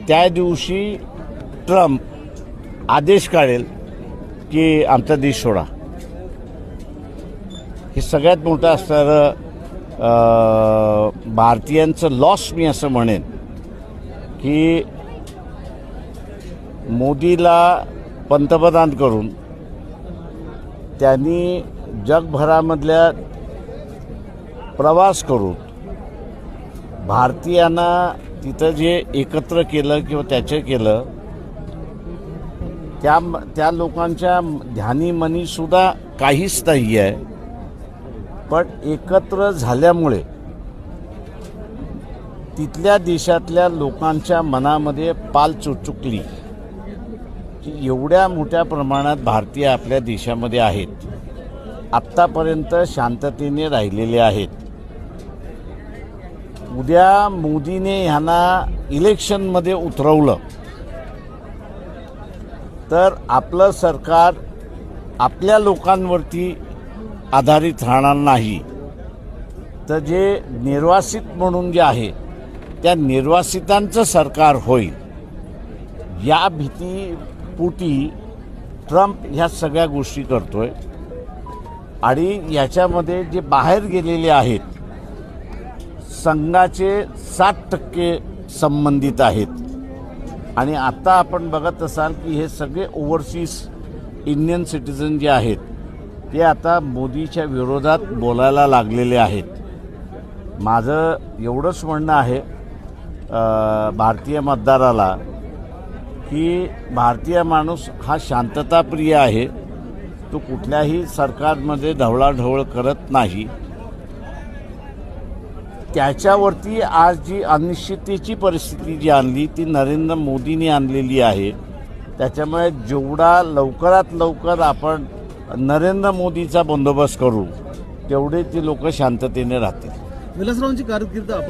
त्या दिवशी ट्रम्प आदेश काढेल की आमचा देश सोडा. हे सगळ्यात मोठं असणारं भारतीयांचं लॉस मी असं म्हणेन की मोदीला पंतप्रधान करून त्यांनी जगभरामधल्या प्रवास करून भारतीयांना तिथं जे एकत्र केलं किंवा त्याचं केलं त्या लोकांच्या ध्यानी मनीसुद्धा काहीच नाही आहे. पण एकत्र झाल्यामुळे तिथल्या देशातल्या लोकांच्या मनामध्ये पाल चुचुकली की एवढ्या मोठ्या प्रमाणात भारतीय आपल्या देशामध्ये आहेत, आत्तापर्यंत शांततेने राहिलेले आहेत. उद्या मोदीने ह्यांना इलेक्शनमध्ये उतरवलं तर आपलं सरकार आपल्या लोकांवरती आधारित राहणार नाही, तर जे निर्वासित म्हणून जे आहे त्या निर्वासितांचं सरकार होईल. या भीतीपोटी ट्रम्प ह्या सगळ्या गोष्टी करतोय. आणि याच्यामध्ये जे बाहेर गेलेले आहेत संघाचे 60% संबंधित आहेत. आणि आता आपण बघत असाल की हे सगळे ओव्हरसीज इंडियन सिटिझन जे आहेत ते आता मोदीच्या विरोधात बोलायला लागलेले आहेत. माझं एवढंच म्हणणं आहे भारतीय मतदाराला की भारतीय माणूस हा शांतताप्रिय आहे. तो कुठल्याही सरकारमध्ये ढवळाढवळ करत नाही. त्याच्यावरती आज जी अनिश्चिततेची परिस्थिती जी आणली ती नरेंद्र मोदींनी आणलेली आहे. त्याच्यामुळे जेवढा लवकरात लवकर आपण नरेंद्र मोदीचा बंदोबस्त करू तेवढे ती लोक शांततेने राहतील. विलासरावांची कारकीर्द आपण